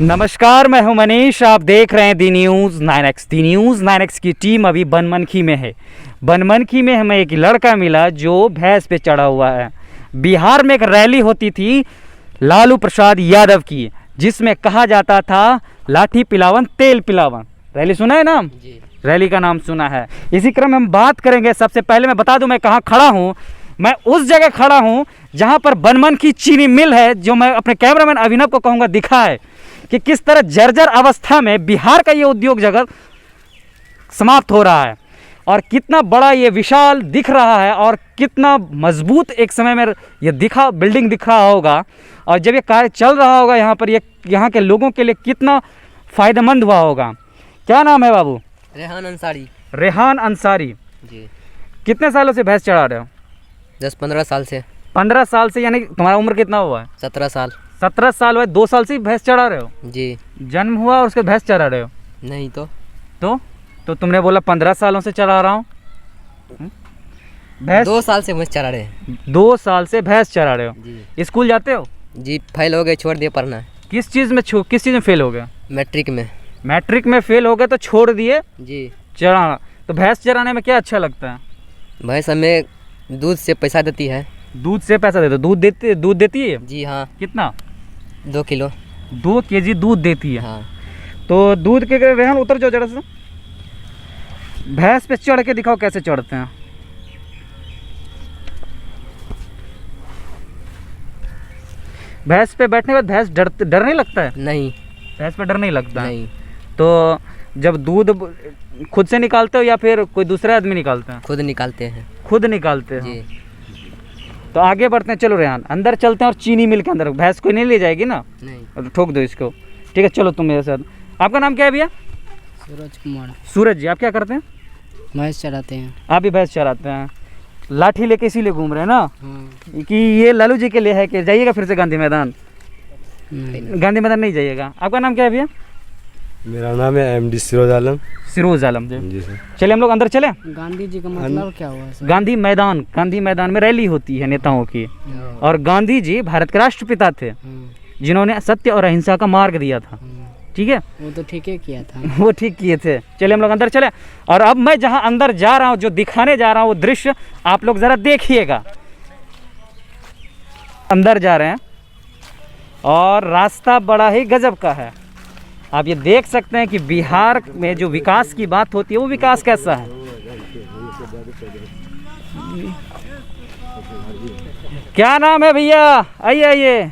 नमस्कार, मैं हूं मनीष। आप देख रहे हैं दी न्यूज़ 9X। दी न्यूज़ 9X की टीम अभी बनमनखी में है। बनमनखी में हमें एक लड़का मिला जो भैंस पे चढ़ा हुआ है। बिहार में एक रैली होती थी लालू प्रसाद यादव की, जिसमें कहा जाता था लाठी पिलावन तेल पिलावन। रैली सुना है नाम जी? रैली का नाम सुना है। इसी क्रम में हम बात करेंगे। सबसे पहले मैं बता दूं मैं कहाँ खड़ा हूँ। मैं उस जगह खड़ा हूँ जहाँ पर बनमनखी चीनी मिल है, जो मैं अपने कैमरामैन अभिनव को कहूँगा दिखाए कि किस तरह जर्जर अवस्था में बिहार का ये उद्योग जगत समाप्त हो रहा है और कितना बड़ा ये विशाल दिख रहा है और कितना मजबूत एक समय में ये बिल्डिंग दिख रहा होगा। और जब ये कार्य चल रहा होगा यहाँ पर, ये यहाँ के लोगों के लिए कितना फ़ायदेमंद हुआ होगा। क्या नाम है बाबू? रेहान अंसारी। रेहान अंसारी जी। कितने सालों से भैंस चढ़ा रहे हो? 10-15 साल से। 15 साल से, यानी तुम्हारा उम्र कितना हुआ है? 17 साल। 17 साल हुआ। 2 साल से भैंस चढ़ा रहे हो? जी। जन्म हुआ और उसके भैंस चढ़ा रहे हो? नहीं तो तुमने बोला 15 सालों से चढ़ा रहा हूँ। भैंस 2 साल से भैंस चढ़ा रहे हैं। 2 साल से भैंस चढ़ा रहे हो जी। स्कूल जाते हो? जी, फेल हो गए, छोड़ दिए पढ़ना। किस चीज़ में फेल हो गया? मैट्रिक में। मैट्रिक में फेल हो गए तो छोड़ दिए जी। चढ़ाना। तो भैंस चराने में क्या अच्छा लगता है? भैंस हमें दूध से पैसा देती है। दूध से पैसा देते? दूध देती है? जी हाँ। कितना? 2 किलो। 2 केजी दूध देती है। हाँ। तो दूध के रेहान उतर जाओ जरा सा। भैंस पे चढ़ के दिखाओ कैसे चढ़ते हैं। भैंस पे बैठने के बाद भैंस डर नहीं लगता है? नहीं, भैंस पे डर नहीं लगता? नहीं। तो जब दूध खुद से निकालते हो या फिर कोई दूसरा आदमी निकालता है? खुद निकालते हैं। खुद निकालते हो? जी। तो आगे बढ़ते हैं। चलो रेहान, अंदर चलते हैं और चीनी मिल के अंदर। भैंस कोई नहीं ले जाएगी ना? नहीं। ठोक दो इसको। ठीक है, चलो तुम मेरे साथ। आपका नाम क्या है भैया? सूरज कुमार। सूरज जी, आप क्या करते हैं? भैंस चराते हैं। आप भी भैंस चराते हैं। लाठी लेके इसीलिए घूम रहे हैं ना? हाँ। कि ये लालू जी के लिए है कि जाइएगा फिर से गांधी मैदान? नहीं। गांधी मैदान नहीं जाइएगा। आपका नाम क्या है भैया? मेरा नाम है MD सिरोज आलम। सिरोज आलम जी। जी सर। चलिए हम लोग अंदर चले। गांधी जी का मतलब क्या हुआ सर? गांधी मैदान में रैली होती है नेताओं की। और गांधी जी भारत के राष्ट्रपिता थे, जिन्होंने सत्य और अहिंसा का मार्ग दिया था। ठीक है, वो तो ठीक है किया था। वो ठीक किए थे। चलिए हम लोग अंदर चले। और अब मैं जहां अंदर जा रहा हूं, जो दिखाने जा रहा हूं, वो दृश्य आप लोग जरा देखिएगा। अंदर जा रहे हैं और रास्ता बड़ा ही गजब का है। आप ये देख सकते हैं कि बिहार में जो विकास की बात होती है वो विकास कैसा है। क्या नाम है भैया? आइए आइए।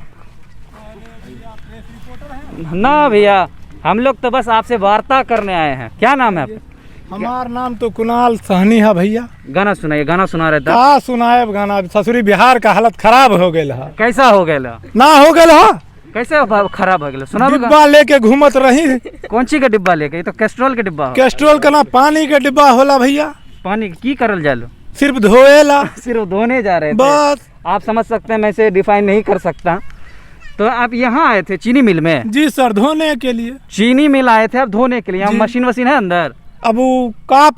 ना भैया, हम लोग तो बस आपसे वार्ता करने आए हैं। क्या नाम है आपका? हमार नाम तो कुणाल सहनी है भैया। गाना सुनाइए। गाना सुना रहता। का सुनाए गाना? ससुरी बिहार का हालत खराब हो गया है। कैसा हो गया? ना हो गया है। कैसे खराब हो गया? सुना डिब्बा लेके घूमत रही। कौन सी का डिब्बा लेके? ये तो कैस्ट्रोल के डिब्बा हो। कैस्ट्रोल का ना, पानी के डिब्बा होला भैया। पानी की करल जालो? सिर्फ धोएला। सिर्फ धोने जा रहे थे? बस। आप समझ सकते हैं, मैं इसे डिफाइन नहीं कर सकता। तो आप यहाँ आए थे चीनी मिल में? जी सर, धोने के लिए। चीनी मिल आए थे आप धोने के लिए? यहाँ मशीन वशीन है अंदर? अब वो का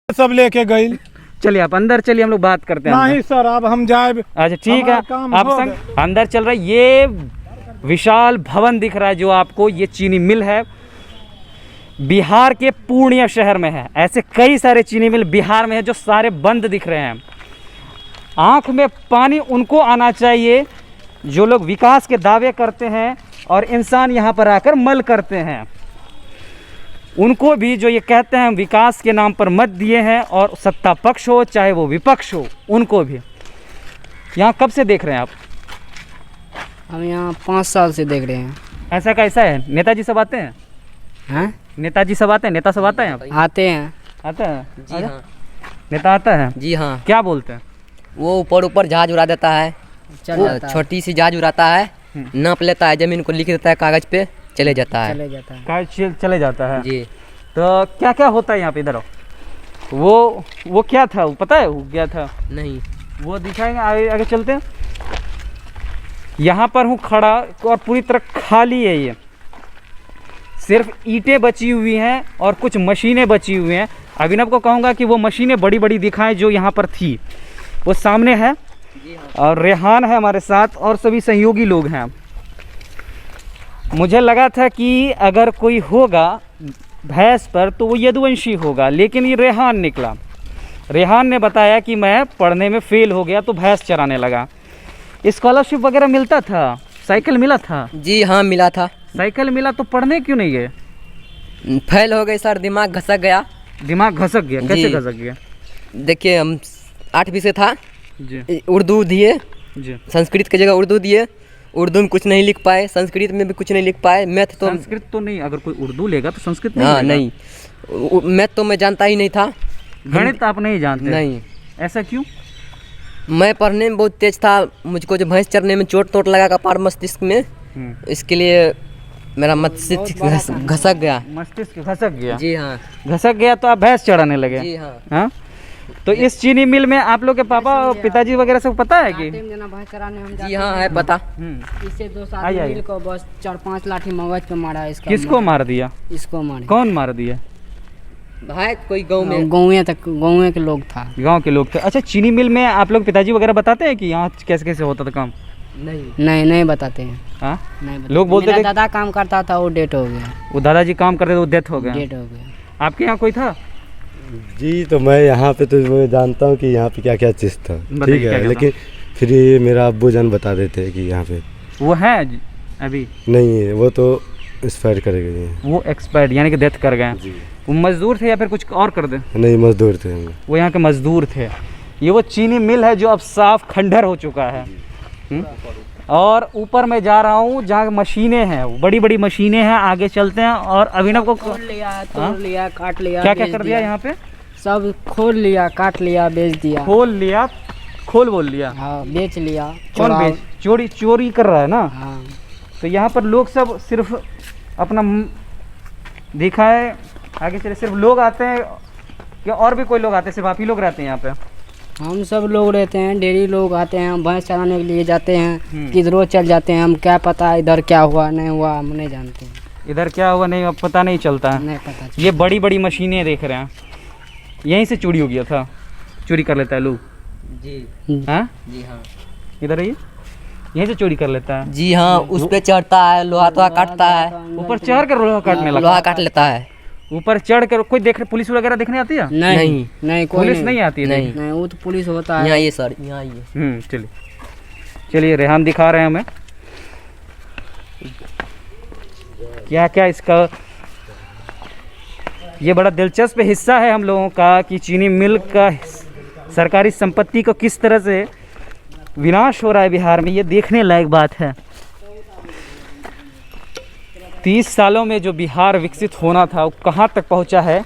सब लेके गई। चलिए आप अंदर चलिए, हम लोग बात करते हैं। नहीं सर, अब हम जाए। अच्छा ठीक है, आप संग अंदर चल रहा है। ये विशाल भवन दिख रहा है जो आपको, ये चीनी मिल है। बिहार के पूर्णिया शहर में है। ऐसे कई सारे चीनी मिल बिहार में है जो सारे बंद दिख रहे हैं। आंख में पानी उनको आना चाहिए जो लोग विकास के दावे करते हैं और इंसान यहाँ पर आकर मल करते हैं। उनको भी जो ये कहते हैं विकास के नाम पर मत दिए हैं, और सत्ता पक्ष हो चाहे वो विपक्ष हो, उनको भी। यहाँ कब से देख रहे हैं आप? हम यहाँ 5 साल से देख रहे हैं। ऐसा कैसा है? नेताजी सब आते हैं? हैं? नेताजी सब आते हैं? नेता सब आता है यहाँ पे? आते हैं। आता है? जी हाँ। नेता आता है? जी हाँ। क्या बोलते हैं? वो ऊपर जहाज उड़ा देता है। वो छोटी सी जहाज उड़ाता है, नाप लेता है, जमीन को लिख देता है कागज पे, चले जाता है। चले जाता है जी। तो क्या क्या होता है यहाँ पे? इधर वो क्या था? वो पता है वो क्या था? नहीं। वो दिखाएंगे, आगे आगे चलते हैं। यहाँ पर हूँ खड़ा और पूरी तरह खाली है। ये सिर्फ ईंटें बची हुई हैं और कुछ मशीनें बची हुई हैं। अभिनव को कहूँगा कि वो मशीनें बड़ी बड़ी दिखाएं जो यहाँ पर थी। वो सामने है और रेहान है हमारे साथ और सभी सहयोगी लोग हैं। मुझे लगा था कि अगर कोई होगा भैंस पर तो वो यदुवंशी होगा, लेकिन ये रेहान निकला। रेहान ने बताया कि मैं पढ़ने में फेल हो गया तो भैंस चराने लगा। स्कॉलरशिप वगैरह मिलता था, साइकिल मिला था? जी हाँ मिला था। साइकिल मिला तो पढ़ने क्यों नहीं गए? फेल हो गए सर, दिमाग घसक गया। दिमाग घसक गया? कैसे जी। घसक गया? देखिए हम 8वीं से था, जी उर्दू दिए, जी। संस्कृत की जगह उर्दू दिए। उर्दू में कुछ नहीं लिख पाए, संस्कृत में भी कुछ नहीं लिख पाए। मैथ तो संस्कृत तो नहीं, अगर कोई उर्दू लेगा तो संस्कृत नहीं हाँ लेगा। नहीं, मैथ तो मैं जानता ही नहीं था। गणित आप नहीं जानते? नहीं, ऐसा क्यों? मैं पढ़ने में बहुत तेज था। मुझको जो भैंस चरने में चोट लगा कपार मस्तिष्क में, इसके लिए मेरा मस्तिष्क घसक गया। मस्तिष्क घसक गया? जी हाँ। घसक गया तो आप भैंस चढ़ाने लगे? जी हाँ। हाँ, तो इस चीनी मिल में आप लोग के पापा और पिताजी वगैरह सब पता है कि? भैंस चराने हम जी जाते हाँ है पता। इससे 2 साल आइए, आइए। मिल को बस 4-5 लाठी मगज पे मारा इसका। किसको मार दिया? इसको मारे। कौन मार दिया? भाई कोई गाँव में, गाँव के लोग था। गांव के लोग थे? अच्छा, चीनी मिल में आप लोग पिताजी वगैरह बताते हैं कि यहाँ कैसे कैसे होता था काम? नहीं बताते हैं। हाँ, नहीं बताते। लोग बोलते मेरा थे दादा काम करता था, वो डेट हो गया। वो दादाजी काम करते थे, वो डेथ हो गया। डेट हो गया। आपके यहाँ कोई था? जी, तो मैं यहाँ पे तो मैं जानता हूँ कि यहाँ पे क्या क्या चीज़ था, बताइए, ठीक क्या है, क्या लेकिन फिर ये मेरा अब्बू जान बता देते हैं कि यहाँ पे वो है अभी? नहीं है, वो तो एक्सपायर कर गए हैं। वो एक्सपायर्ड यानी कि डेथ कर गए? जी, वो मजदूर थे या फिर कुछ और कर दे? नहीं, मजदूर थे हम लोग। वो यहाँ के मजदूर थे। ये वो चीनी मिल है जो अब साफ खंडर हो चुका है। और ऊपर मैं जा रहा हूँ जहाँ मशीनें हैं, बड़ी बड़ी मशीनें हैं। आगे चलते हैं और अभिनव को खोल लिया, तोड़ लिया, काट लिया, क्या क्या बेच कर दिया यहाँ पे? सब खोल लिया, काट लिया, बेच दिया। खोल लिया, खोल बोल लिया? हाँ, बेच लिया। कौन चोरा- बेच? चोरी कर रहा है ना? हाँ। तो यहाँ पर लोग सब सिर्फ अपना देखा है। आगे चले, सिर्फ लोग आते हैं या और भी कोई लोग आते हैं? सिर्फ आप ही लोग रहते हैं यहाँ पे? हम सब लोग रहते हैं, डेली लोग आते हैं, भैंस चराने के लिए जाते हैं, किधरों चल जाते हैं। हम क्या पता इधर क्या हुआ नहीं हुआ, हम नहीं जानते हैं। इधर क्या हुआ नहीं पता नहीं चलता है। नहीं पता। ये बड़ी बड़ी मशीनें देख रहे हैं, यहीं से चोरी हो गया था। चोरी कर लेता है लोग? जी हाँ, जी हाँ। इधर आइए, यहीं से चोरी कर लेता है। जी हाँ, उस पे चढ़ता है, लोहा तो काटता है, ऊपर चढ़ कर लोहा काटने लगा? लोहा काट लेता है। ऊपर चढ़ कर कोई देख, पुलिस वगैरह देखने आती है? नहीं कोई पुलिस नहीं आती है? नहीं। नहीं, वो तो पुलिस होता है। यहाँ ये सर, यहाँ ये। चलिए चलिए, रेहान दिखा रहे हैं हमें क्या क्या इसका। ये बड़ा दिलचस्प हिस्सा है हम लोगों का कि चीनी मिल का सरकारी संपत्ति को किस तरह से विनाश हो रहा है बिहार में। ये देखने लायक बात है। 30 सालों में जो बिहार विकसित होना था वो कहाँ तक पहुँचा है,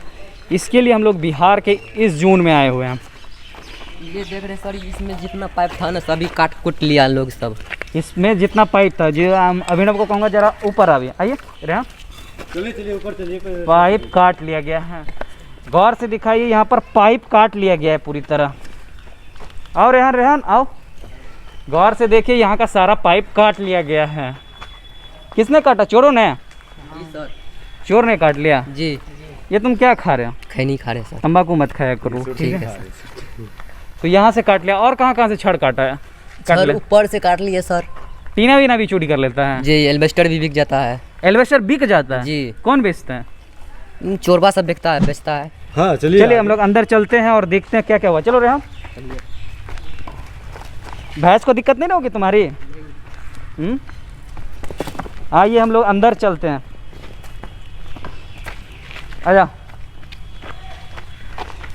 इसके लिए हम लोग बिहार के इस जून में आए हुए हैं। ये देख रहे सर, इसमें जितना पाइप था ना सभी काट कुट लिया लोग सब। इसमें जितना पाइप था, जो अभिनव को कहूँगा जरा ऊपर आइए। आइए रेहान, चलिए ऊपर चलिए। पाइप काट लिया गया है। गौर से दिखाइए, यहाँ पर पाइप काट लिया गया है पूरी तरह। आओ रेहान, रेहान आओ, गौर से देखिए, यहाँ का सारा पाइप काट लिया गया है। किसने काटा? चोरों ने? जी सर। चोर ने काट लिया? जी। ये तुम क्या खा रहे हो? खैनी खा रहे सर। तंबाकू मत खाया करो, ठीक है। तो यहाँ से काट लिया। और कहाँ कहाँ से छड़ काटा है? काट सर ले। ऊपर से काट लिए सर। टीना वीना भी चोरी कर लेता है? जी, एल्बेस्टर भी बिक जाता है। एल्वेस्टर बिक जाता है? जी। कौन बेचता है? चोरबा सब बेचता है। हाँ चलिए। चलिए हम लोग अंदर चलते हैं और देखते हैं क्या क्या हुआ। चलो रेहान, भैंस को दिक्कत नहीं ना होगी तुम्हारी? आइए हम लोग अंदर चलते हैं। आजा।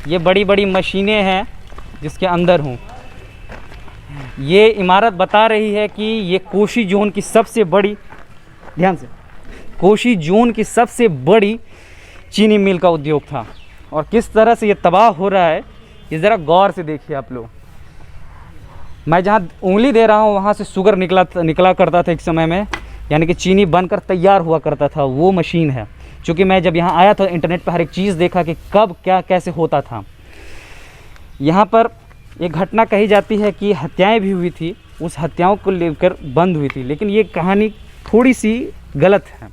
ये बड़ी बड़ी मशीनें हैं जिसके अंदर हूँ। ये इमारत बता रही है कि ये कोशी जोन की सबसे बड़ी, ध्यान से, कोशी जोन की सबसे बड़ी चीनी मिल का उद्योग था। और किस तरह से ये तबाह हो रहा है, ये ज़रा गौर से देखिए आप लोग। मैं जहाँ उंगली दे रहा हूँ वहाँ से शुगर निकला करता था एक समय में, यानी कि चीनी बनकर तैयार हुआ करता था, वो मशीन है। क्योंकि मैं जब यहाँ आया था इंटरनेट पर हर एक चीज़ देखा कि कब क्या कैसे होता था। यहाँ पर एक घटना कही जाती है कि हत्याएं भी हुई थी, उस हत्याओं को लेकर बंद हुई थी। लेकिन ये कहानी थोड़ी सी गलत है।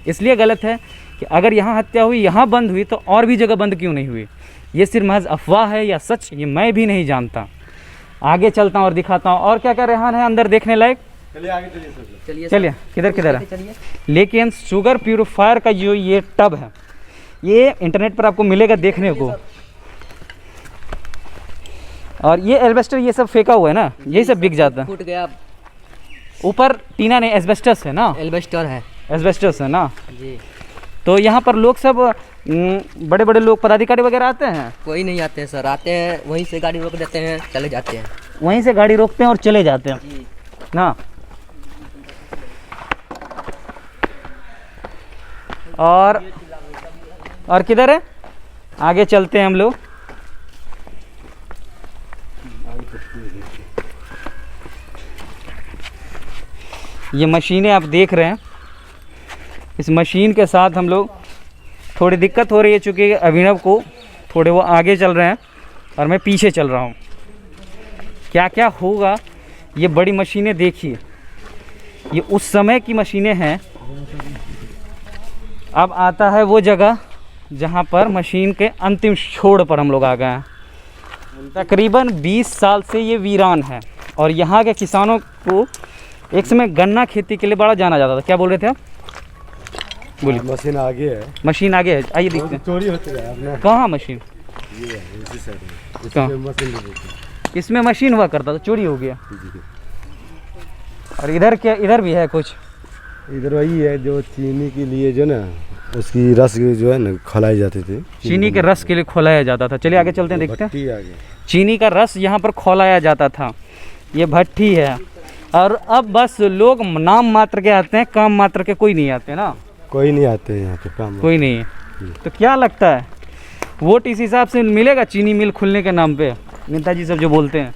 इसलिए गलत है कि अगर यहाँ हत्या हुई, यहाँ बंद हुई, तो और भी जगह बंद क्यों नहीं हुई? ये सिर्फ महज अफवाह है या सच, ये मैं भी नहीं जानता। आगे चलता हूँ और दिखाता हूँ और क्या क्या रेहान है अंदर देखने लायक। चलिए किधर किधर है। लेकिन शुगर प्यूरिफायर का जो ये टब है, ये इंटरनेट पर आपको मिलेगा देखने को। और ये एल्बेस्टर ये सब फेंका हुआ है ना, यही सब बिक जाता है। फूट गया, ऊपर टीना नहीं, एस्बेस्टस है ना, एल्बेस्टर है एस्बेस्टस है ना। जी। तो यहाँ पर लोग सब बड़े बड़े लोग पदाधिकारी वगैरह आते हैं, कोई नहीं आते हैं सर, आते हैं वहीं से गाड़ी रोक देते हैं, चले जाते हैं। वहीं से गाड़ी रोकते हैं और चले जाते हैं जी। ना। और किधर है, आगे चलते हैं हम लोग। ये मशीनें आप देख रहे हैं, इस मशीन के साथ हम लोग थोड़ी दिक्कत हो रही है, चूँकि अभिनव को थोड़े वो आगे चल रहे हैं और मैं पीछे चल रहा हूँ। क्या क्या होगा, ये बड़ी मशीनें देखिए, ये उस समय की मशीनें हैं। अब आता है वो जगह जहाँ पर मशीन के अंतिम छोर पर हम लोग आ गए हैं। तकरीबन 20 साल से ये वीरान है और यहाँ के किसानों को एक समय गन्ना खेती के लिए बड़ा जाना जाता था। क्या बोल रहे थे आप? बोलिए। मशीन आगे है, मशीन आगे है, आइए देखते हैं। चोरी होती है आपने। कहाँ मशीन? ये है, इसी साइड में। कहाँ? इसमें मशीन भी देखिए। इसमें मशीन हुआ करता था, चोरी हो गया। और इधर क्या, इधर भी है कुछ? इधर वही है जो चीनी के लिए जो ना उसकी रस जो है ना खलाई जाती थी, चीनी के रस के लिए खोलाया जाता था। चलिए आगे चलते हैं, देखते हैं। भट्टी आगे। चीनी का रस यहाँ पर खोलाया जाता था, ये भट्टी है। और अब बस लोग नाम मात्र के आते हैं, काम मात्र के कोई नहीं आते ना, कोई नहीं आते यहाँ पे काम। कोई नहीं है। तो क्या लगता है वोट इस हिसाब से मिलेगा चीनी मिल खुलने के नाम पे? नेताजी सब जो बोलते हैं।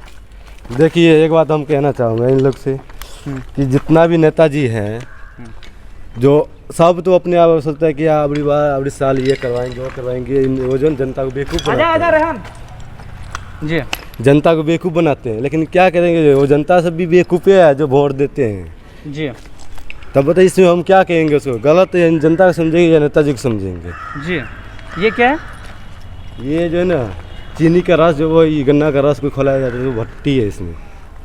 देखिए एक बात हम कहना चाहूँगा इन लोग से कि जितना भी नेताजी हैं, जो सब तो अपने आप सोचता है कि अगली बार अगली साल ये करवाएंगे वो करवाएंगे, वो जो जनता को बेवकूफ़ बनाते हैं। जी, जनता को बेवकूफ़ बनाते हैं। लेकिन क्या करेंगे, वो जनता सब भी बेवकूफ़ है जो वोट देते हैं। जी, तब बताइए इसमें हम क्या कहेंगे, उसको गलत है जनता को समझेंगे या नेताजी को समझेंगे? जी। ये क्या है? ये जो है ना चीनी का रस, जो वो ये गन्ना का रस को खोलाया जाता है, वो भट्टी है इसमें।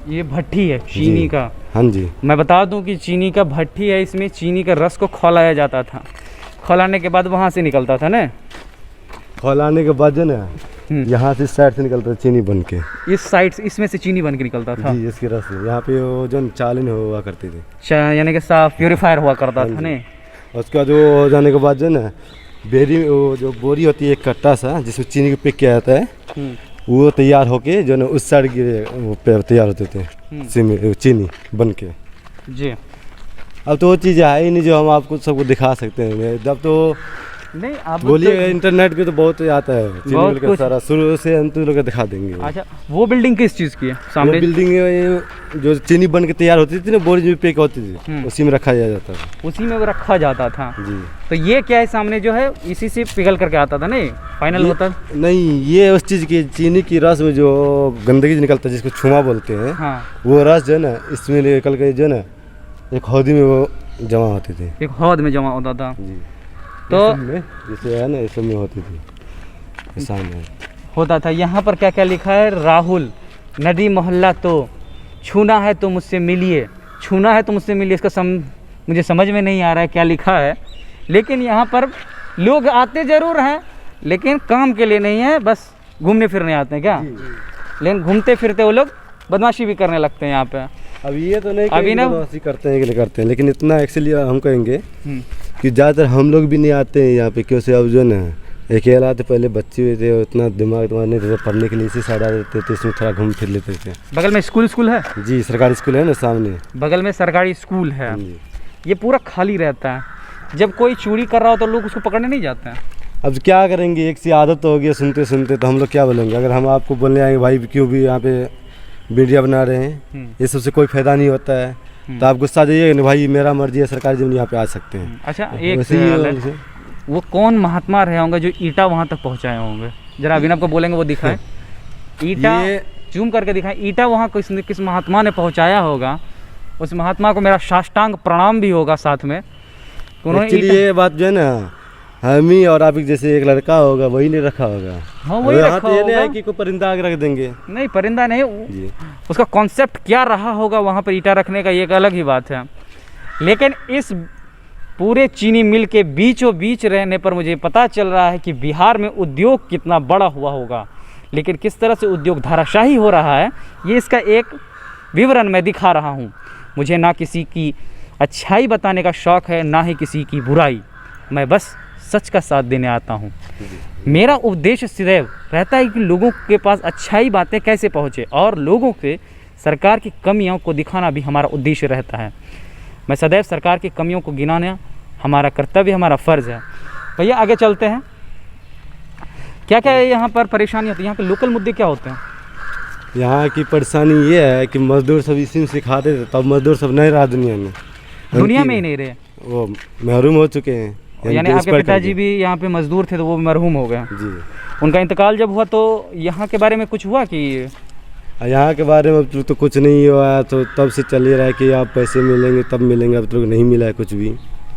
ये भट्टी है चीनी जी। का। हाँ जी। मैं बता दूं कि चीनी का भट्टी है, इसमें चीनी का रस को खौलाया जाता था। खौलाने के बाद वहाँ से निकलता था ना, खौलाने के बाद जो ना यहाँ से साइड से निकलता था चीनी बन के। इस साइड से, इसमें से चीनी बन के निकलता था। जी, इसके रस से यहाँ पे वो जो चालन हुआ करती थी, यानी कि साफ प्योरीफायर हुआ करता था नहीं। उसका जो हो जाने के बाद जो ना बेरी, वो जो बोरी होती है एक कट्टा सा जिसमें चीनी को पैक किया जाता है, वो तैयार होके जो ना उस साइड के वो पे तैयार होते थे चीनी बन के। जी। अब तो वो चीज़ है ही नहीं जो हम आपको सबको दिखा सकते हैं। जब तो नहीं आप बोलिए इंटरनेट पे तो बहुत आता है चीनी बहुत मिल का कुछ। सारा, शुरू से हम तो लोग दिखा देंगे। अच्छा, वो बिल्डिंग किस चीज़ की है वो सामने? बिल्डिंग जो चीनी बन के तैयार होती थी ना, बोरी में पैक होती थी, उसी में रखा जाता था। उसी में वो रखा जाता था। जी। तो ये क्या है सामने जो है, इसी से पिघल करके आता था नहीं, फाइनल होता। नहीं, ये उस चीज़ की चीनी की रस में जो गंदगी निकलता है जिसको छुमा बोलते हैं, हाँ, वो रस जो है ना इसमें निकल के जो ना एक हौदी में वो जमा होती थी। एक हौद में जमा होता था। जी। तो जैसे है ना इस में होती थी, सामने होता था। यहाँ पर क्या क्या लिखा है? राहुल नदी मोहल्ला, तो छूना है तो मुझसे मिलिए, छूना है तो मुझसे मिलिए। इसका मुझे समझ में नहीं आ रहा है क्या लिखा है, लेकिन यहाँ पर लोग आते ज़रूर हैं, लेकिन काम के लिए नहीं है, बस घूमने फिरने आते हैं क्या? लेकिन घूमते फिरते वो लोग बदमाशी भी करने लगते हैं यहाँ पे। अब ये तो नहीं अभी ना बदमाशी करते हैं कि नहीं करते हैं, लेकिन इतना एक्चुअली हम कहेंगे कि ज़्यादातर हम लोग भी नहीं आते हैं यहाँ पे, क्योंकि अब जो ना अकेला आते, पहले बच्चे हुए थे, उतना दिमाग नहीं था, पढ़ने के लिए इसी साइड आ जाते थे, इसमें थोड़ा घूम फिर लेते थे। बगल में स्कूल है? जी, सरकारी स्कूल है ना सामने, बगल में सरकारी स्कूल है। जी। ये पूरा खाली रहता है। जब कोई चोरी कर रहा हो तो लोग उसको पकड़ने नहीं जाते हैं। अब क्या करेंगे, एक सी आदत तो हो गई सुनते सुनते, तो हम लोग क्या बोलेंगे? अगर हम आपको बोलने आएंगे भाई क्यों भी यहाँ पे वीडियो बना रहे हैं, ये सबसे कोई फायदा नहीं होता है, तो आप गुस्सा जाइए नहीं भाई, मेरा मर्जी है, सरकारी जमीन यहाँ पे आ सकते हैं। अच्छा, एक वैसे ही सवाल है, वैसे- वो कौन महात्मा रहे होंगे जो ईटा वहाँ तक पहुँचाए होंगे? जरा अभिनव को बोलेंगे वो दिखाएं। ईटा ये- जूम करके दिखाएं। ईटा वहाँ किस महात्मा ने पहुँचाया होगा, उस महात्मा को मेरा साष्टांग प्रणाम भी होगा साथ में। उन्होंने एक्चुअली ईटा- ये बात जो है ना हम ही और आप ही जैसे एक लड़का होगा वही नहीं रखा होगा। हाँ, वही यहाँ रखा तो ये नहीं है होगा। कि कोई परिंदा आगे रख देंगे नहीं, परिंदा नहीं, जी। उसका कॉन्सेप्ट क्या रहा होगा वहाँ पर ईटा रखने का, ये एक अलग ही बात है। लेकिन इस पूरे चीनी मिल के बीचों बीच रहने पर मुझे पता चल रहा है कि बिहार में उद्योग कितना बड़ा हुआ होगा, लेकिन किस तरह से उद्योग धाराशाही हो रहा है ये इसका एक विवरण मैं दिखा रहा हूँ। मुझे ना किसी की अच्छाई बताने का शौक़ है, ना ही किसी की बुराई, मैं बस सच का साथ देने आता हूँ। मेरा उद्देश्य सदैव रहता है कि लोगों के पास अच्छाई बातें कैसे पहुँचे, और लोगों के सरकार की कमियों को दिखाना भी हमारा उद्देश्य रहता है। मैं सदैव सरकार की कमियों को गिनाना हमारा कर्तव्य, हमारा फ़र्ज़ है। भैया आगे चलते हैं। क्या क्या है यहाँ पर परेशानी होती है, यहाँ के लोकल मुद्दे क्या होते हैं? यहाँ की परेशानी ये है कि मजदूर सब इसी में सिखाते थे, तब मजदूर सब नहीं रहा दुनिया में। दुनिया में ही नहीं रहे, वो महरूम हो चुके हैं। यानी आपके पिताजी भी यहाँ पे मजदूर थे तो वो भी मरहूम हो गए। जी। उनका इंतकाल जब हुआ तो यहाँ के बारे में कुछ हुआ कि यहाँ के बारे में तो कुछ नहीं हुआ है, तो तब से चल ही रहा है कि आप पैसे मिलेंगे तब मिलेंगे, अब तो नहीं मिला है कुछ भी।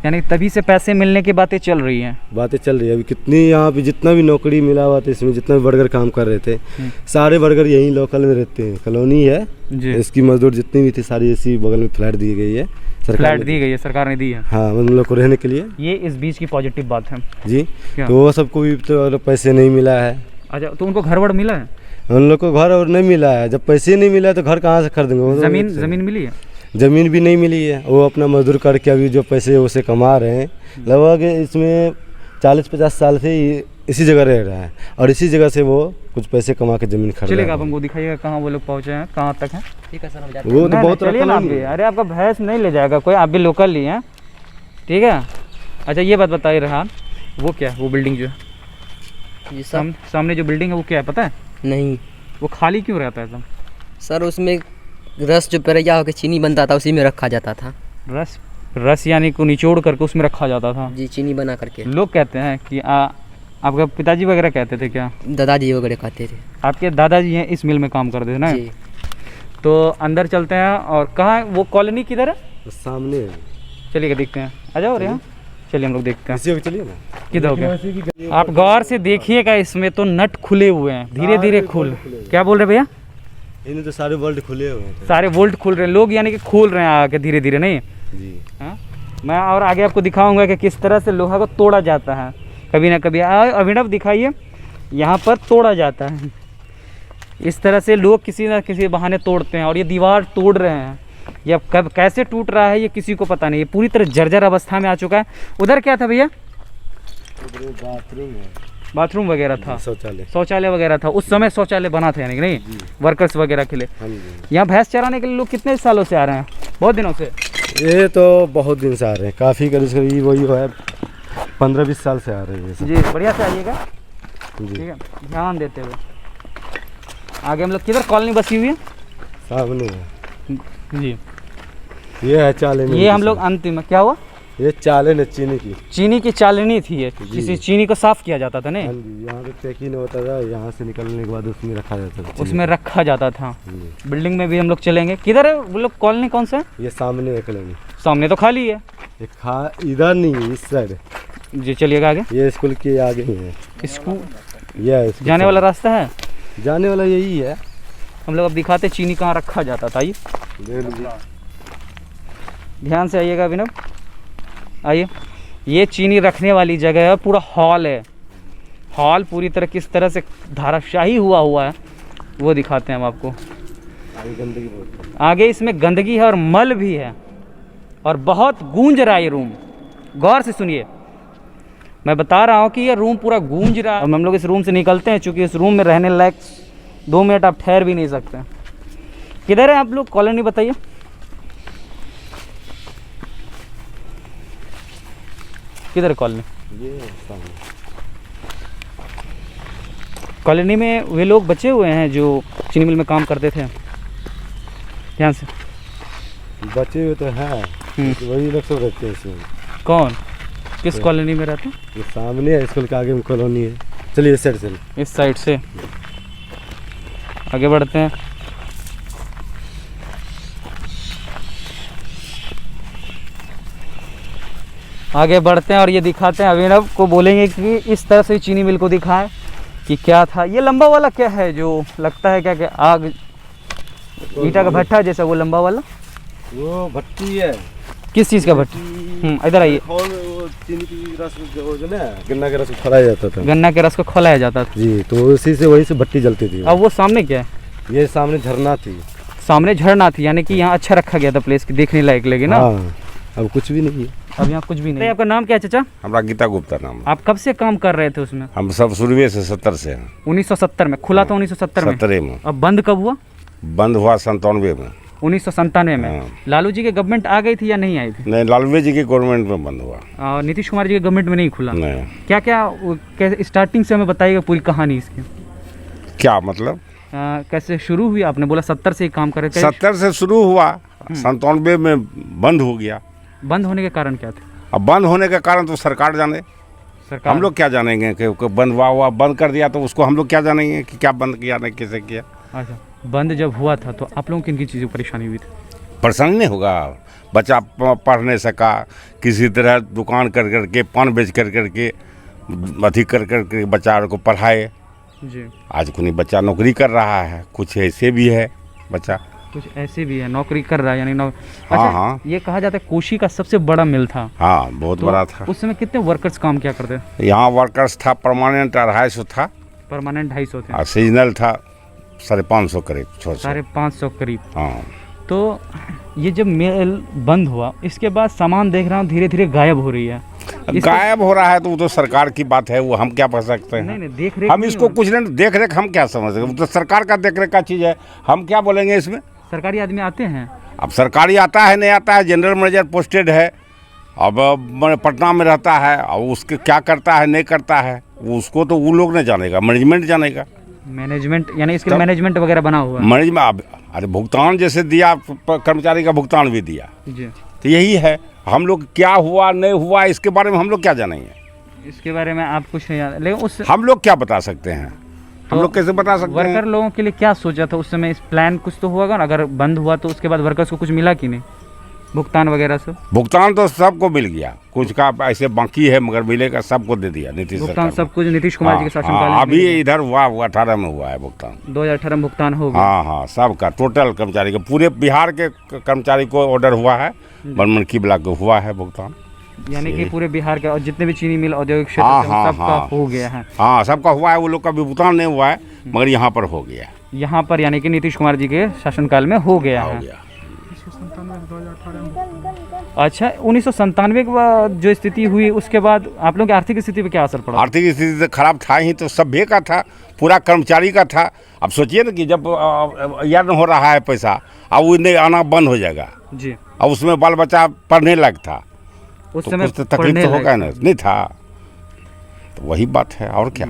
यानी तभी से पैसे मिलने की बातें चल रही हैं। बातें चल रही है अभी कितनी यहाँ पे जितना भी नौकरी मिला हुआ था, इसमें जितना भी वर्कर काम कर रहे थे सारे वर्कर यहीं लोकल में रहते हैं। कॉलोनी है जी, इसकी मजदूर जितनी भी थी सारी इसी बगल में फ्लैट दी गई है, फ्लैट दी गई है, सरकार ने दी है। हाँ, उन लोग को रहने के लिए। ये इस बीच की पॉजिटिव बात है जी। क्या? तो वो सबको भी तो पैसे नहीं मिला है। अच्छा, तो उनको घर वर मिला है? उन लोग को घर और नहीं मिला है। जब पैसे नहीं मिला है तो घर कहाँ से खरीदेंगे? वो तो जमीन मिली है? ज़मीन भी नहीं मिली है। वो अपना मजदूर करके अभी जो पैसे उसे कमा रहे हैं, लगभग इसमें 40-50 साल से इसी जगह रह रहा है और इसी जगह से वो कुछ पैसे कमा के ज़मीन खरीद चलेगा, आप हमको दिखाइएगा कहाँ वो लोग पहुँचे हैं, कहाँ तक है? ठीक है सर, हम जाते वो तो बहुत चलिए ना आप भी। अरे आपका भैंस नहीं ले जाएगा कोई, आप भी लोकल ही हैं, ठीक है। अच्छा ये बात बताइए रहा, वो क्या है वो बिल्डिंग जो है हैं। जी सर। सामने जो बिल्डिंग है वो क्या है पता है? नहीं वो खाली क्यों रहता है एकदम? सर, उसमें रस जो पेरैया होकर चीनी बनता था उसी में रखा जाता था। रस यानी को निचोड़ करके उसमें रखा जाता था? जी, चीनी बना करके। लोग कहते हैं कि आपका पिताजी वगैरह कहते थे क्या? दादाजी वगैरह कहते थे। आपके दादाजी हैं इस मिल में काम करते थे ना? जी। तो अंदर चलते हैं। और कहाँ वो कॉलोनी किधर है? सामने है। चलिए देखते हैं, आ जाओ। यहाँ चलिए हम लोग देखते हैं इसी को चलिए ना। किधर हो गया। आप गौर से देखिएगा, इसमें तो नट खुले हुए हैं, धीरे धीरे खुल। क्या बोल रहे भैया? इन्हें तो सारे वर्ल्ड खुले हुए हैं। सारे वोल्ट खुल रहे हैं, लोग यानी कि खोल रहे हैं आके धीरे धीरे, नहीं? जी। हाँ, मैं और आगे आपको दिखाऊंगा कि किस तरह से लोहा को तोड़ा जाता है। कभी ना कभी अभिनव दिखाइए, यहाँ पर तोड़ा जाता है। इस तरह से लोग किसी ना किसी बहाने तोड़ते हैं और ये दीवार तोड़ रहे हैं। ये अब कब कैसे टूट रहा है ये किसी को पता नहीं, ये पूरी तरह जर्जर अवस्था में आ चुका है। उधर क्या था भैया? बाथरूम है, बाथरूम वगैरह था, शौचालय वगैरह था। उस समय शौचालय बना था यानी कि नहीं, वर्कर्स वगैरह के लिए। यहाँ भैंस चराने के लिए लोग कितने सालों से आ रहे हैं? बहुत दिनों से? ये तो बहुत दिन से आ रहे हैं, काफ़ी करीब वही है 15-20 साल से आ रहे हैं। जी, बढ़िया से आइएगा, जी। ठीक है, ध्यान देते हुए। आगे हम लोग किधर कॉलोनी बसी हुई है? सामने है जी, ये है चालनी। ये हम लोग अंतिम में क्या हुआ? ये चालन है चीनी की चालनी थी ये, किसी चीनी को साफ किया जाता था नहीं? हाँ जी, यहाँ पे पैकिंग होता था, यहाँ से निकलने के बाद उसमें रखा जाता था। उसमें रखा जाता था। बिल्डिंग में भी हम लोग चलेंगे। किधर है वो लोग कॉलोनी, कौन सा है? ये सामने है कॉलोनी। सामने तो खाली है। ये इधर नहीं है, इस साइड। जी चलिएगा आगे। ये स्कूल के आगे ही है। स्कूल ये जाने वाला रास्ता है, जाने वाला यही है। हम लोग अब दिखाते चीनी कहाँ रखा जाता था। आइए ध्यान से आइएगा अभिनव, आइए। ये चीनी रखने वाली जगह है, पूरा हॉल है। हॉल पूरी तरह किस तरह से धाराशाही हुआ है वो दिखाते हैं हम आपको। आगे इसमें गंदगी है और मल भी है और बहुत गूंज रहा है ये रूम। गौर से सुनिए, मैं बता रहा हूँ कि ये रूम पूरा गूंज रहा है। हम लोग इस रूम से निकलते हैं, चूँकि इस रूम में रहने लायक 2 मिनट आप ठहर भी नहीं सकते। किधर है आप लोग कॉलोनी बताइए? किधर कॉलोनी? कॉलोनी में वे लोग बचे हुए हैं जो चीनी मिल में काम करते थे। ध्यान से। बचे हुए तो हैं, वही लोग सब रहते हैं इसमें। कौन किस कॉलोनी में रहते हैं? ये सामने है, स्कूल के आगे में कॉलोनी है। चलिए इस साइड से। इस साइड से आगे बढ़ते हैं। आगे बढ़ते हैं और ये दिखाते हैं, अभिनव को बोलेंगे कि इस तरह से चीनी मिल को दिखाएं कि क्या था। ये लंबा वाला क्या है जो लगता है, क्या क्या आग ईटा का भट्ठा जैसा, वो लंबा वाला वो भट्टी है। किस चीज़ का भट्टी? इधर आइए। वो चीनी की रस जो ना गन्ना के रस को खौलाया जाता था। गन्ना के रस को खौलाया जाता था जी, तो उसी से वही से भट्टी जलती थी। अब वो सामने क्या है? ये सामने झरना थी। सामने झरना थी, यानी कि यहाँ अच्छा रखा गया था प्लेस की, देखने लायक लगे ना। हाँ, अब कुछ भी नहीं है। अब यहाँ कुछ भी नहीं। आपका नाम क्या है चाचा? हमारा गीता गुप्ता नाम। आप कब से काम कर रहे थे उसमें? हम सब शुरू से 70 से हैं। 1970 में खुला था, 1970 में। 70 में। अब बंद कब हुआ? बंद हुआ 97 में। 1997 में। हाँ। लालू जी के गवर्नमेंट आ गई थी या नहीं आई थी? नहीं, लालू जी की गवर्नमेंट में बंद हुआ। और नीतीश कुमार जी के गवर्नमेंट में नहीं खुला? नहीं। क्या क्या स्टार्टिंग से हमें बताइएगा पूरी कहानी इसकी। क्या मतलब? कैसे शुरू हुई? आपने बोला 70 से ही काम कर रहे थे। 70 से शुरू हुआ, 97 में बंद हो गया। बंद होने के कारण क्या थे? अब बंद होने के कारण तो सरकार जाने, सरकार हम लोग क्या जानेंगे कि बंद हुआ बंद कर दिया तो उसको हम लोग क्या जानेंगे कि क्या बंद किया नहीं कैसे किया। अच्छा, बंद जब हुआ था तो आप लोगों को किन किन चीज़ों की परेशानी हुई थी? परेशानी नहीं होगा, बच्चा पढ़ नहीं सका, किसी तरह दुकान कर करके पान बेच कर करके अथी कर करके बच्चा को पढ़ाए। जी। आज कोई बच्चा नौकरी कर रहा है, कुछ ऐसे भी है बच्चा, कुछ ऐसे भी है नौकरी कर रहा है, यानी अच्छा, हाँ। ये कहा जाता है कोशी का सबसे बड़ा मिल था। हाँ, बहुत तो बड़ा था। उस समय कितने वर्कर्स काम किया करते थे? यहाँ वर्कर्स था परमानेंट 250 था, परमानेंट 250 थे, और सीजनल था 550 करीब, 600। 550 करीब। हाँ। तो ये जब मिल बंद हुआ, इसके बाद सामान देख रहा हूँ धीरे धीरे गायब हो रही है। गायब हो रहा है तो वो तो सरकार की बात है, वो हम क्या कर सकते हैं? नहीं, देख रेख हम नहीं इसको हो। कुछ नहीं, देख रेख हम क्या समझ सकते? वो तो सरकार का देख रेख का चीज़ है, हम क्या बोलेंगे इसमें? सरकारी आदमी आते हैं। अब सरकारी आता है नहीं आता है, जनरल मैनेजर पोस्टेड है, अब पटना में रहता है, और उसके क्या करता है नहीं करता है वो उसको तो वो लोग नहीं जानेगा, मैनेजमेंट जानेगा। मैनेजमेंट यानी इसके मैनेजमेंट वगैरह बना हुआ है। मैनेजमेंट अरे भुगतान जैसे दिया, कर्मचारी का भुगतान भी दिया, जी। तो यही है। हम लोग क्या हुआ नहीं हुआ इसके बारे में हम लोग क्या जानेंगे? इसके बारे में आप कुछ नहीं जानते, लेकिन उस हम लोग क्या बता सकते हैं? हम लोग कैसे बता सकते वर्कर हैं? लोगों के लिए क्या सोचा था उस समय? इस प्लान कुछ तो होगा ना, अगर बंद हुआ तो उसके बाद वर्कर्स को कुछ मिला कि नहीं, भुगतान वगैरह सब? भुगतान तो सबको मिल गया, कुछ का ऐसे बाकी है मगर मिलेगा, सबको दे दिया नीतीश भुगतान सरकार सब कुछ नीतीश कुमार जी के ने। शासनकाल में हाँ, अभी मिल गया। इधर हुआ 18 में हुआ है भुगतान। 2018 में भुगतान हो गया। हाँ हाँ, सबका टोटल कर्मचारी का, पूरे बिहार के कर्मचारी को ऑर्डर हुआ है, बनमनखी ब्लॉक को हुआ है भुगतान। यानी कि पूरे बिहार के और जितने भी चीनी मिल औद्योगिक क्षेत्र हाँ, थे, हाँ, सबका हाँ। हो गया है। हाँ, सबका हुआ है, वो लोग का भी भुगतान नहीं हुआ है मगर यहाँ पर हो गया। यहाँ पर यानी कि नीतीश कुमार जी के शासनकाल में हो गया हो है। गया। अच्छा, 1997 के बाद जो स्थिति हुई उसके बाद आप लोगों की आर्थिक स्थिति पे क्या असर पड़ा? आर्थिक स्थिति तो खराब था ही, तो सभ्य का था, पूरा कर्मचारी का था। अब सोचिए ना कि जब यज्ञ हो रहा है पैसा, अब उन्हें आना बंद हो जाएगा, जी। अब उसमें बाल बच्चा पढ़ने लायक था, उस तो समय कुछ तो तकलीफ पढ़ने तो होगा लायक ना, नहीं था, तो वही बात है और क्या।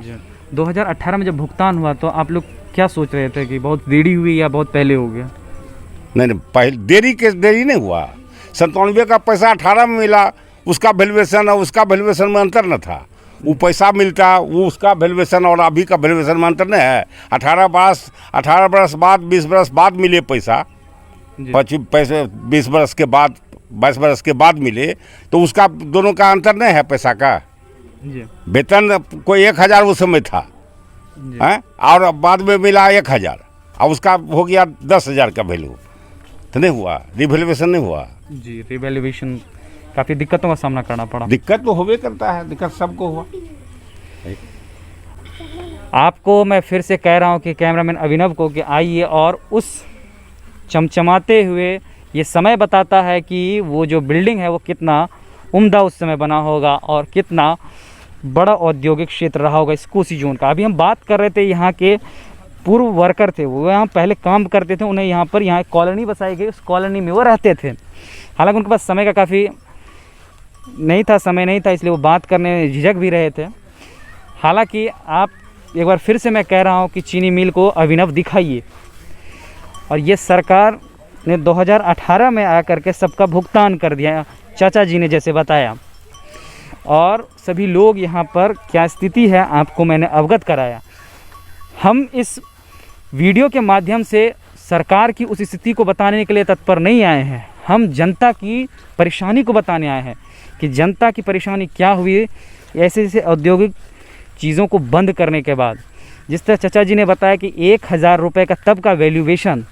2018 में जब भुगतान हुआ तो आप लोग क्या सोच रहे थे कि बहुत देरी हुई या बहुत पहले हो गया? नहीं, पहले देरी नहीं हुआ। 97 का पैसा 18 में मिला, उसका वैल्यूएशन और उसका वैल्यूएशन में अंतर न था। वो पैसा मिलता, वो उसका वैल्यूएशन और अभी का वैल्यूएशन में अंतर नहीं है। 18 बरस बाद 20 बरस बाद मिले पैसा, 25 पैसे 20 बरस के बाद 22 बरस के बाद मिले, तो उसका दोनों का अंतर नहीं है पैसा का। जी। वेतन कोई 1000 उस समय था है, और बाद में मिला 1000, और उसका हो गया 10,000 का वैल्यू, तो नहीं हुआ, रिवैल्यूएशन नहीं हुआ। जी, रिवैल्यूएशन काफ़ी दिक्कतों का सामना करना पड़ा। दिक्कत तो होबे करता है, दिक्कत सबको हुआ। आपको मैं फिर से कह रहा हूँ कि कैमरामैन अभिनव को कि आइए और उस चमचमाते हुए ये समय बताता है कि वो जो बिल्डिंग है वो कितना उम्दा उस समय बना होगा और कितना बड़ा औद्योगिक क्षेत्र रहा होगा इस कोसी जोन का। अभी हम बात कर रहे थे यहाँ के पूर्व वर्कर थे, वो यहाँ पहले काम करते थे, उन्हें यहाँ पर एक कॉलोनी बसाई गई, उस कॉलोनी में वो रहते थे। हालांकि उनके पास समय का काफ़ी समय नहीं था, इसलिए वो बात करने में झिझक भी रहे थे। हालांकि आप एक बार फिर से मैं कह रहा हूँ कि चीनी मिल को अभिनव दिखाइए, और ये सरकार ने 2018 में आकर के सबका भुगतान कर दिया, चाचा जी ने जैसे बताया, और सभी लोग यहाँ पर क्या स्थिति है आपको मैंने अवगत कराया। हम इस वीडियो के माध्यम से सरकार की उस स्थिति को बताने के लिए तत्पर नहीं आए हैं, हम जनता की परेशानी को बताने आए हैं कि जनता की परेशानी क्या हुई ऐसे ऐसे औद्योगिक चीज़ों को बंद करने के बाद। जिस तरह चाचा जी ने बताया कि 1000 रुपये का तब का वैल्यूएशन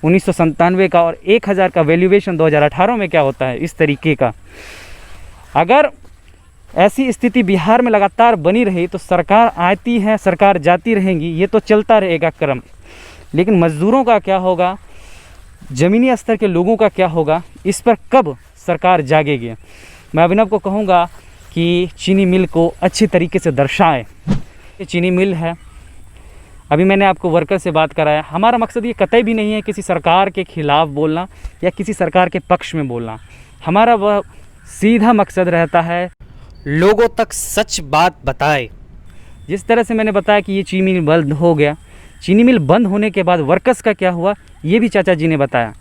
1997 का और 1000 का वैल्यूएशन 2018 में क्या होता है, इस तरीके का अगर ऐसी स्थिति बिहार में लगातार बनी रही तो सरकार आती है सरकार जाती रहेंगी, ये तो चलता रहेगा क्रम। लेकिन मज़दूरों का क्या होगा, ज़मीनी स्तर के लोगों का क्या होगा, इस पर कब सरकार जागेगी। मैं अभिनव को कहूँगा कि चीनी मिल को अच्छी तरीके से दर्शाएं। ये चीनी मिल है, अभी मैंने आपको वर्कर से बात कराया। हमारा मकसद ये कतई भी नहीं है किसी सरकार के खिलाफ़ बोलना या किसी सरकार के पक्ष में बोलना। हमारा वह सीधा मकसद रहता है लोगों तक सच बात बताए। जिस तरह से मैंने बताया कि ये चीनी मिल बंद हो गया, चीनी मिल बंद होने के बाद वर्कर्स का क्या हुआ ये भी चाचा जी ने बताया।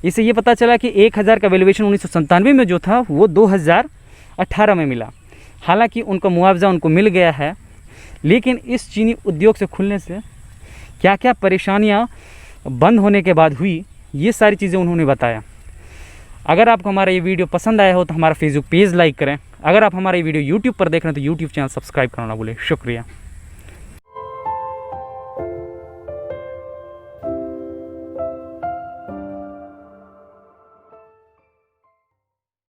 इससे ये पता चला कि 1000 का वैल्यूएशन 1997 में जो था वो 2018 में मिला। हालांकि उनका मुआवजा उनको मिल गया है, लेकिन इस चीनी उद्योग से खुलने से क्या क्या परेशानियां बंद होने के बाद हुई, ये सारी चीज़ें उन्होंने बताया। अगर आपको हमारा ये वीडियो पसंद आया हो तो हमारा फेसबुक पेज लाइक करें। अगर आप हमारा ये वीडियो यूट्यूब पर देख रहे हैं तो यूट्यूब चैनल सब्सक्राइब करना ना भूलें। शुक्रिया।